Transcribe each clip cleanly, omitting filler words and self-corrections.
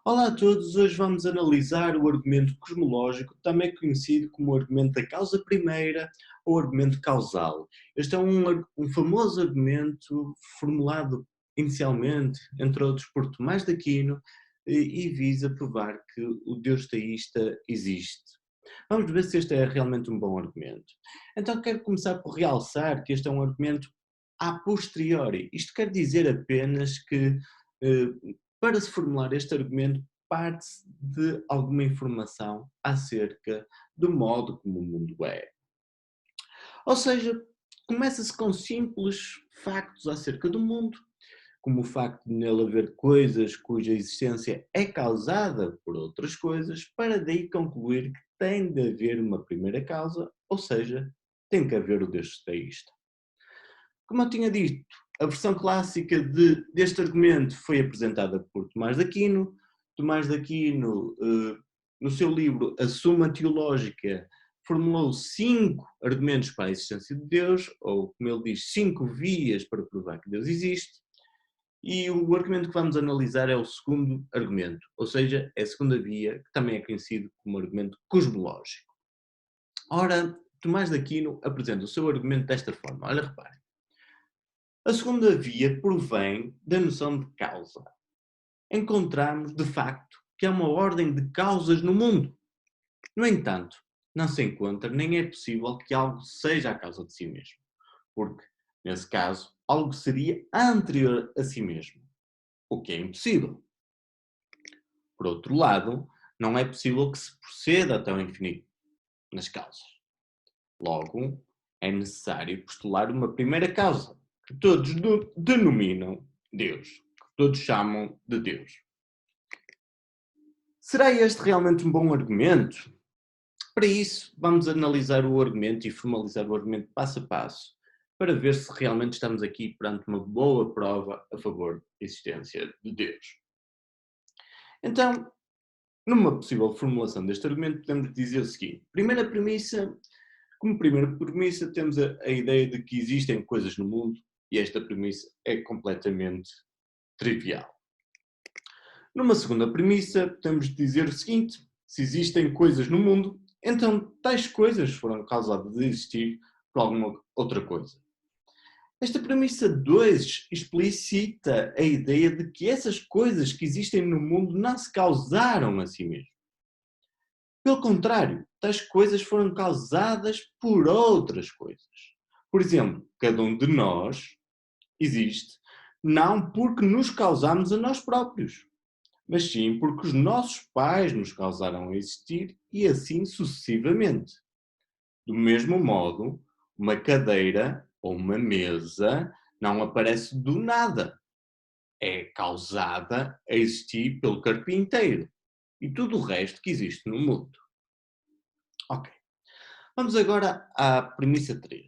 Olá a todos, hoje vamos analisar o argumento cosmológico, também conhecido como o argumento da causa primeira ou argumento causal. Este é um famoso argumento formulado inicialmente, entre outros, por Tomás de Aquino e visa provar que o Deus teísta existe. Vamos ver se este é realmente um bom argumento. Então quero começar por realçar que este é um argumento a posteriori. Isto quer dizer apenas que eh, para se formular este argumento, parte-se de alguma informação acerca do modo como o mundo é. Ou seja, começa-se com simples factos acerca do mundo, como o facto de nele haver coisas cuja existência é causada por outras coisas, para daí concluir que tem de haver uma primeira causa, ou seja, tem que haver o Deus teísta. Como eu tinha dito, a versão clássica deste argumento foi apresentada por Tomás de Aquino. Tomás de Aquino, no seu livro A Suma Teológica, formulou 5 argumentos para a existência de Deus, ou, como ele diz, 5 vias para provar que Deus existe. E o argumento que vamos analisar é o segundo argumento, ou seja, é a segunda via, que também é conhecido como argumento cosmológico. Ora, Tomás de Aquino apresenta o seu argumento desta forma. Olha, reparem. A segunda via provém da noção de causa. Encontramos, de facto, que há uma ordem de causas no mundo. No entanto, não se encontra nem é possível que algo seja a causa de si mesmo, porque, nesse caso, algo seria anterior a si mesmo, o que é impossível. Por outro lado, não é possível que se proceda até o infinito nas causas. Logo, é necessário postular uma primeira causa, que todos denominam Deus, que todos chamam de Deus. Será este realmente um bom argumento? Para isso, vamos analisar o argumento e formalizar o argumento passo a passo, para ver se realmente estamos aqui perante uma boa prova a favor da existência de Deus. Então, numa possível formulação deste argumento, podemos dizer o seguinte: como primeira premissa, temos a ideia de que existem coisas no mundo e esta premissa é completamente trivial. Numa segunda premissa, podemos dizer o seguinte: se existem coisas no mundo, então tais coisas foram causadas de existir por alguma outra coisa. Esta premissa 2 explicita a ideia de que essas coisas que existem no mundo não se causaram a si mesmas. Pelo contrário, tais coisas foram causadas por outras coisas. Por exemplo, cada um de nós existe não porque nos causamos a nós próprios, mas sim porque os nossos pais nos causaram a existir e assim sucessivamente. Do mesmo modo, uma cadeira ou uma mesa não aparece do nada. É causada a existir pelo carpinteiro e tudo o resto que existe no mundo. Ok. Vamos agora à premissa 3.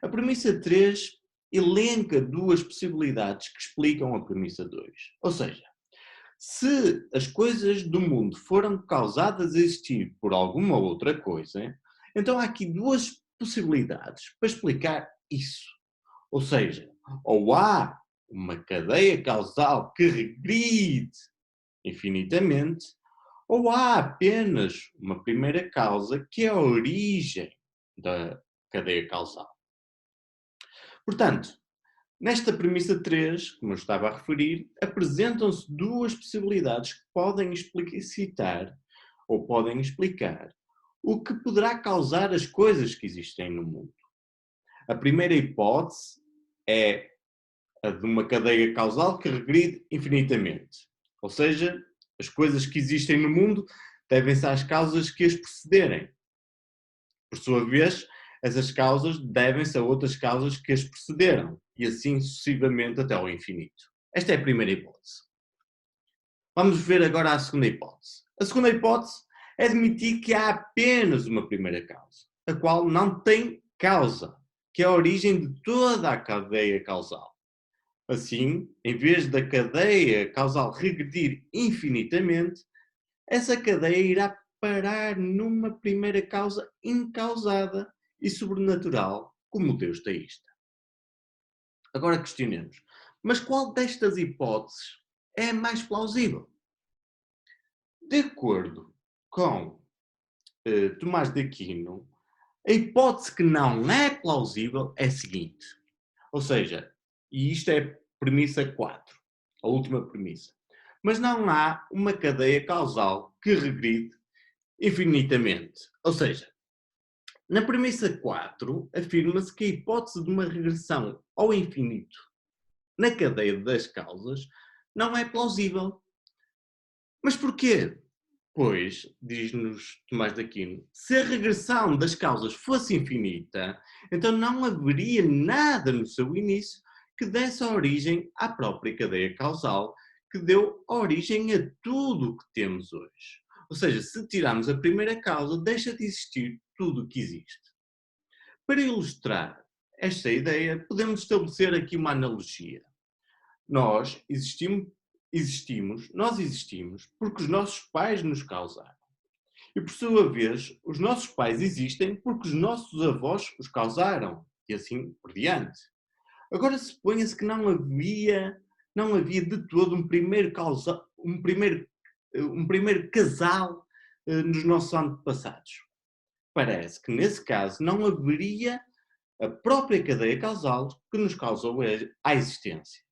A premissa 3 elenca duas possibilidades que explicam a premissa 2. Ou seja, se as coisas do mundo foram causadas a existir por alguma outra coisa, então há aqui duas possibilidades para explicar isso. Ou seja, ou há uma cadeia causal que regride infinitamente, ou há apenas uma primeira causa que é a origem da cadeia causal. Portanto, nesta premissa 3, como eu estava a referir, apresentam-se duas possibilidades que podem explicitar ou podem explicar o que poderá causar as coisas que existem no mundo. A primeira hipótese é a de uma cadeia causal que regride infinitamente. Ou seja, as coisas que existem no mundo devem-se às causas que as precederem. Por sua vez, essas causas devem-se a outras causas que as precederam, e assim sucessivamente até ao infinito. Esta é a primeira hipótese. Vamos ver agora a segunda hipótese. A segunda hipótese é admitir que há apenas uma primeira causa, a qual não tem causa, que é a origem de toda a cadeia causal. Assim, em vez da cadeia causal regredir infinitamente, essa cadeia irá parar numa primeira causa incausada e sobrenatural, como o Deus teísta. Agora questionemos, mas qual destas hipóteses é a mais plausível? De acordo com Tomás de Aquino, a hipótese que não é plausível é a seguinte, ou seja, e isto é a premissa 4, a última premissa, mas não há uma cadeia causal que regride infinitamente. Ou seja, na premissa 4 afirma-se que a hipótese de uma regressão ao infinito na cadeia das causas não é plausível. Mas porquê? Pois, diz-nos Tomás de Aquino, se a regressão das causas fosse infinita, então não haveria nada no seu início que desse origem à própria cadeia causal, que deu origem a tudo o que temos hoje. Ou seja, se tirarmos a primeira causa, deixa de existir tudo o que existe. Para ilustrar esta ideia, podemos estabelecer aqui uma analogia. Nós existimos porque os nossos pais nos causaram. E por sua vez, os nossos pais existem porque os nossos avós os causaram. E assim por diante. Agora suponha-se que não havia de todo um primeiro casal nos nossos antepassados. Parece que nesse caso não haveria a própria cadeia causal que nos causou a existência.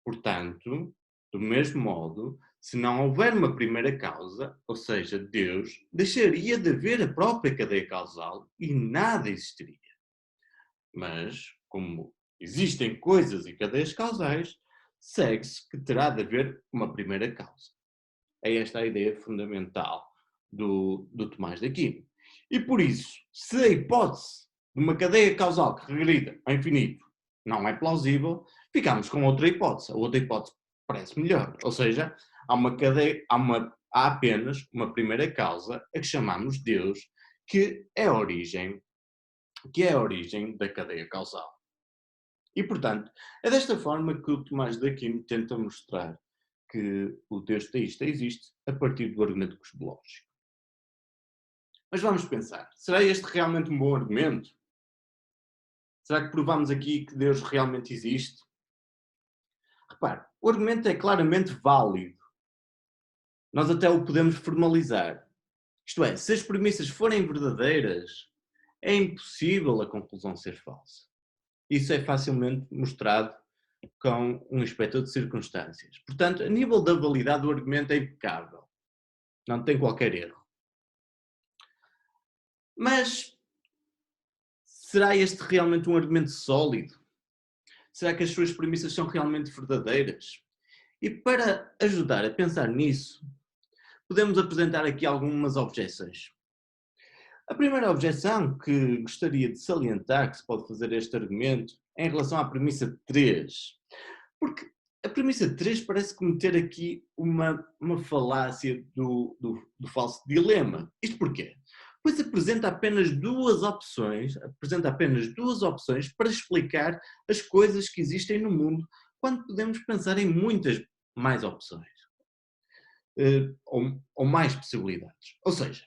Portanto, do mesmo modo, se não houver uma primeira causa, ou seja, Deus, deixaria de haver a própria cadeia causal e nada existiria. Mas, como existem coisas e cadeias causais, segue-se que terá de haver uma primeira causa. É esta a ideia fundamental do Tomás de Aquino. E por isso, se a hipótese de uma cadeia causal que regrida ao infinito não é plausível, ficamos com outra hipótese. A outra hipótese parece melhor. Ou seja, há apenas uma primeira causa, a que chamamos Deus, que é a origem da cadeia causal. E, portanto, é desta forma que o Tomás de Aquino tenta mostrar que o Deus teísta existe a partir do argumento cosmológico. Mas vamos pensar, será este realmente um bom argumento? Será que provamos aqui que Deus realmente existe? Repare, o argumento é claramente válido. Nós até o podemos formalizar. Isto é, se as premissas forem verdadeiras, é impossível a conclusão ser falsa. Isso é facilmente mostrado com um inspetor de circunstâncias. Portanto, a nível da validade, o argumento é impecável. Não tem qualquer erro. Mas será este realmente um argumento sólido? Será que as suas premissas são realmente verdadeiras? E para ajudar a pensar nisso, podemos apresentar aqui algumas objeções. A primeira objeção que gostaria de salientar que se pode fazer a este argumento é em relação à premissa 3. Porque a premissa 3 parece cometer aqui uma falácia do falso dilema. Isto porquê? Pois apresenta apenas duas opções para explicar as coisas que existem no mundo, quando podemos pensar em muitas mais opções. Ou mais possibilidades. Ou seja,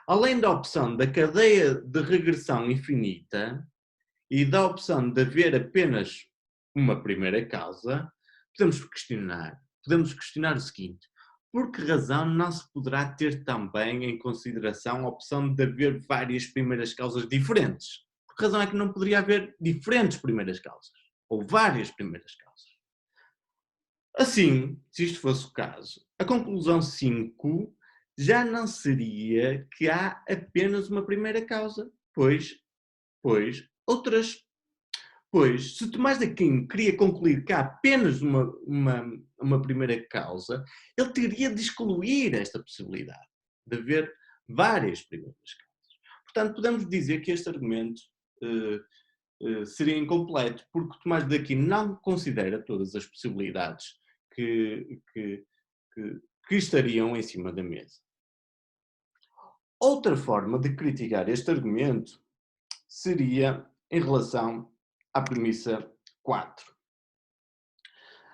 além da opção da cadeia de regressão infinita e da opção de haver apenas uma primeira causa, podemos questionar o seguinte: por que razão não se poderá ter também em consideração a opção de haver várias primeiras causas diferentes? Por que razão é que não poderia haver diferentes primeiras causas? Ou várias primeiras causas? Assim, se isto fosse o caso, a conclusão 5 já não seria que há apenas uma primeira causa, pois se Tomás de Aquino queria concluir que há apenas uma primeira causa, ele teria de excluir esta possibilidade de haver várias primeiras causas. Portanto, podemos dizer que este argumento seria incompleto, porque Tomás de Aquino não considera todas as possibilidades que estariam em cima da mesa. Outra forma de criticar este argumento seria em relação à premissa 4.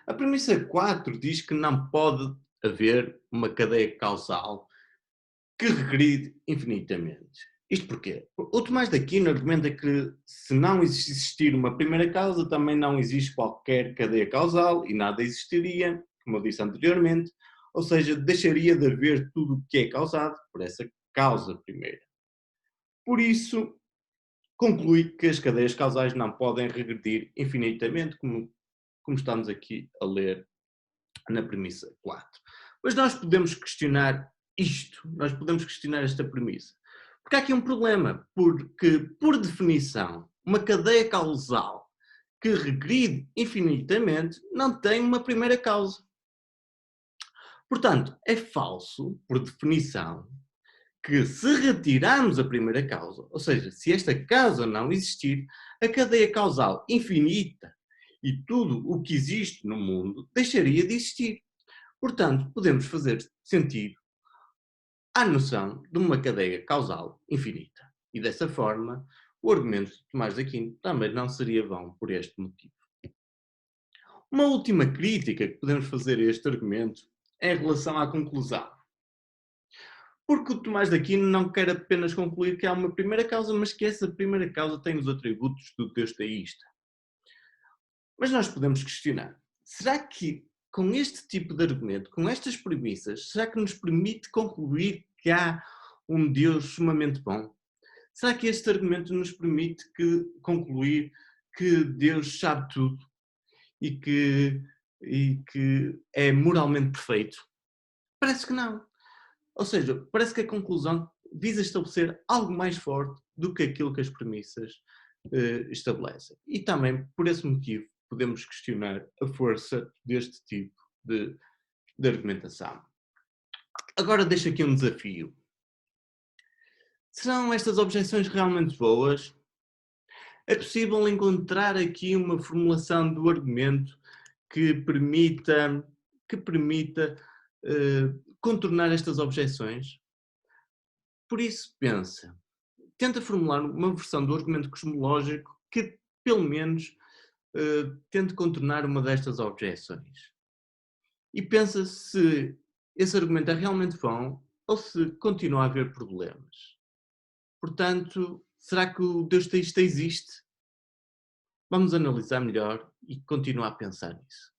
A premissa 4 diz que não pode haver uma cadeia causal que regride infinitamente. Isto porquê? O Tomás de Aquino argumenta que se não existir uma primeira causa, também não existe qualquer cadeia causal e nada existiria, como eu disse anteriormente. ou seja, deixaria de haver tudo o que é causado por essa causa primeira. Por isso, conclui que as cadeias causais não podem regredir infinitamente, como estamos aqui a ler na premissa 4. Mas nós podemos questionar isto, nós podemos questionar esta premissa. Porque há aqui um problema, porque, por definição, uma cadeia causal que regride infinitamente não tem uma primeira causa. Portanto, é falso, por definição, que se retirarmos a primeira causa, ou seja, se esta causa não existir, a cadeia causal infinita e tudo o que existe no mundo deixaria de existir. Portanto, podemos fazer sentido à noção de uma cadeia causal infinita. E dessa forma, o argumento de Tomás de Aquino também não seria vão por este motivo. Uma última crítica que podemos fazer a este argumento é em relação à conclusão. Porque o Tomás de Aquino não quer apenas concluir que há uma primeira causa, mas que essa primeira causa tem os atributos do Deus teísta. Mas nós podemos questionar, será que com este tipo de argumento, com estas premissas, será que nos permite concluir que há um Deus sumamente bom? Será que este argumento nos permite concluir que Deus sabe tudo e que é moralmente perfeito? Parece que não. Ou seja, parece que a conclusão visa estabelecer algo mais forte do que aquilo que as premissas estabelecem. E também, por esse motivo, podemos questionar a força deste tipo de argumentação. Agora deixo aqui um desafio. Serão estas objeções realmente boas? É possível encontrar aqui uma formulação do argumento que permita contornar estas objeções? Por isso, pensa, tenta formular uma versão do argumento cosmológico que, pelo menos, tente contornar uma destas objeções. E pensa se esse argumento é realmente bom ou se continua a haver problemas. Portanto, será que o Deus teísta existe? Vamos analisar melhor e continuar a pensar nisso.